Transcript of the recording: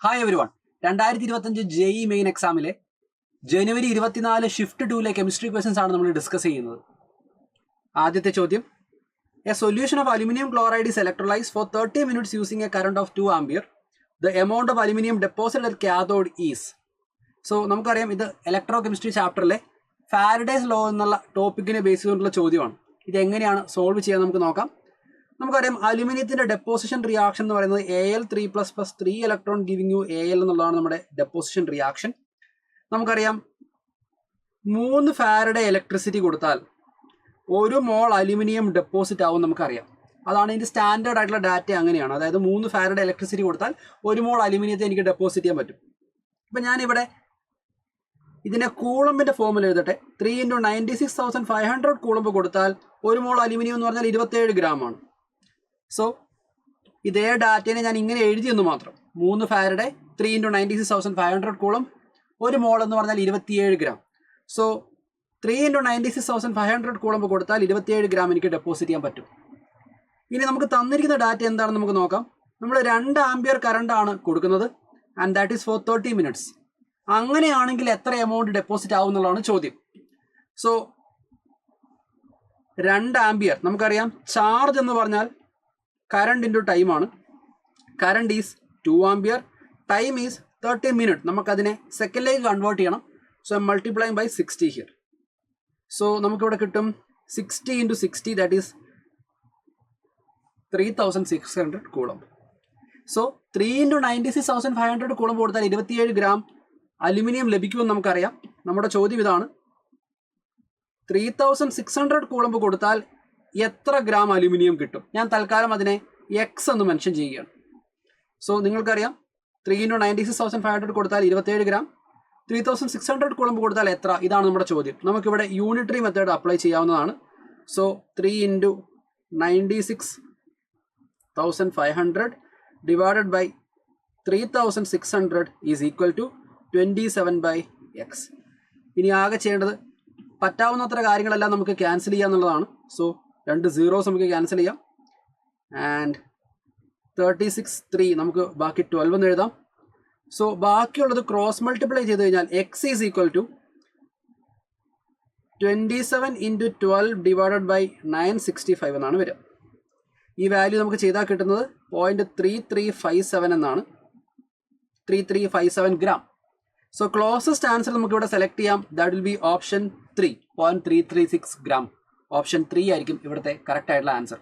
Hi everyone. 2025 JEE main എക്സാമിലെ ജനുവരി 24 shift 2 chemistry questions ആണ് നമ്മൾ ഡിസ്കസ് ചെയ്യുന്നത്. ആദ്യത്തെ ചോദ്യം, a solution of aluminium chloride is electrolysed for 30 minutes using a current of 2 ampere. The amount of aluminium deposited at cathode is. So നമുക്കറിയാം, ഇത് electrochemistry ചാപ്റ്ററിലെ ഫാരഡേസ് ലോ എന്നുള്ള ടോപ്പിക്കിനെ ബേസ് ചെയ്തുകൊണ്ടുള്ള ചോദ്യമാണ്. ഇത് എങ്ങനെയാണ് സോൾവ് ചെയ്യാൻ നമുക്ക് നോക്കാം. നമുക്കറിയാം, അലുമിനിയത്തിന്റെ ഡെപ്പോസിഷൻ റിയാക്ഷൻ എന്ന് പറയുന്നത് Al3+ + 3 electron giving you Al എന്നുള്ളതാണ് നമ്മുടെ ഡെപ്പോസിഷൻ റിയാക്ഷൻ. നമുക്കറിയാം, 3 ഫാരഡേ ഇലക്ട്രിസിറ്റി കൊടുത്താൽ 1 മോൾ അലുമിനിയം ഡെപ്പോസിറ്റ് ആവും നമുക്കറിയാം. അതാണ് ഇതിന്റെ സ്റ്റാൻഡേർഡ് ആയിട്ടുള്ള ഡാറ്റ. അങ്ങനെയാണ്. അതായത് 3 ഫാരഡേ ഇലക്ട്രിസിറ്റി കൊടുത്താൽ 1 മോൾ അലുമിനിയത്തെ എനിക്ക് ഡെപ്പോസിറ്റ് ചെയ്യാൻ പറ്റും. ഇപ്പം ഞാനിവിടെ ഇതിനെ കൂളമ്പിന്റെ ഫോമിൽ എഴുതട്ടെ. 3 × 96,500 കൂളമ്പ് കൊടുത്താൽ 1 മോൾ അലുമിനിയം എന്ന് പറഞ്ഞാൽ 27 ഗ്രാം ആണ്. സോ ഇതേ ഡാറ്റയെ ഞാൻ ഇങ്ങനെ എഴുതിയെന്ന് മാത്രം. 3 ഫാരഡേ 3 × 96,500 കൂളം, 1 മോൾ എന്ന് പറഞ്ഞാൽ 27 ഗ്രാം. സോ 3 × 96,500 കൂളമ്പ് കൊടുത്താൽ 27 ഗ്രാം എനിക്ക് ഡെപ്പോസിറ്റ് ചെയ്യാൻ പറ്റും. ഇനി നമുക്ക് തന്നിരിക്കുന്ന ഡാറ്റ എന്താണെന്ന് നമുക്ക് നോക്കാം. നമ്മൾ 2 ആംപിയർ കറണ്ട് ആണ് കൊടുക്കുന്നത്, and that is for 30 minutes. അങ്ങനെയാണെങ്കിൽ എത്ര എമൗണ്ട് ഡെപ്പോസിറ്റ് ആവും എന്നുള്ളതാണ് ചോദ്യം. സോ 2 ആംപിയർ നമുക്കറിയാം. ചാർജ് എന്ന് പറഞ്ഞാൽ കറണ്ട് ഇൻറ്റു ടൈമാണ്. Current is 2 ampere, time is 30 minutes. നമുക്കതിനെ സെക്കൻഡിലേക്ക് കൺവേർട്ട് ചെയ്യണം. So multiplying by 60 here. So നമുക്കിവിടെ കിട്ടും 60 × 60, that is 3600 coulomb. So 3 × 96,500 coulomb കൊടുത്താൽ 27 ഗ്രാം അലുമിനിയം ലഭിക്കുമെന്ന് നമുക്കറിയാം. നമ്മുടെ ചോദ്യം ഇതാണ്, 3600 കൂളമ്പ് കൊടുത്താൽ എത്ര ഗ്രാം അലുമിനിയം കിട്ടും? ഞാൻ തൽക്കാലം അതിനെ എക്സ് എന്ന് മെൻഷൻ ചെയ്യുകയാണ്. സോ നിങ്ങൾക്കറിയാം, 3 × 96,500 കൊടുത്താൽ 27 ഗ്രാം, 3600 കൂളമ്പ് കൊടുത്താൽ എത്ര? ഇതാണ് നമ്മുടെ ചോദ്യം. നമുക്കിവിടെ യൂണിറ്ററി മെത്തേഡ് അപ്ലൈ ചെയ്യാവുന്നതാണ്. So 3 × 96,500 divided by 3600 is equal to 27/x. ഇനി ആകെ ചെയ്യേണ്ടത് പറ്റാവുന്നത്ര കാര്യങ്ങളെല്ലാം നമുക്ക് ക്യാൻസൽ ചെയ്യാന്നുള്ളതാണ്. സോ 2 zeros നമുക്ക് ക്യാൻസൽ ചെയ്യാം. ആൻഡ് 36 3 നമുക്ക് ബാക്കി 12 എന്ന് എഴുതാം. സോ ബാക്കിയുള്ളത് ക്രോസ് മൾട്ടിപ്ലൈ ചെയ്ത് കഴിഞ്ഞാൽ x is equal to 27 × 12 divided by 965 എന്നാണ് വരിക. ഈ വാല്യൂ നമുക്ക് ചെയ്താൽ കിട്ടുന്നത് 0.3357 എന്നാണ്. 3357 ഗ്രാം. സോ ക്ലോസസ്റ്റ് ആൻസർ നമുക്ക് ഇവിടെ സെലക്ട് ചെയ്യാം. That will be option 3, 0.336 gram. Option 3 ആയിരിക്കും ഇവിടുത്തെ കറക്റ്റ് ആയിട്ടുള്ള ആൻസർ.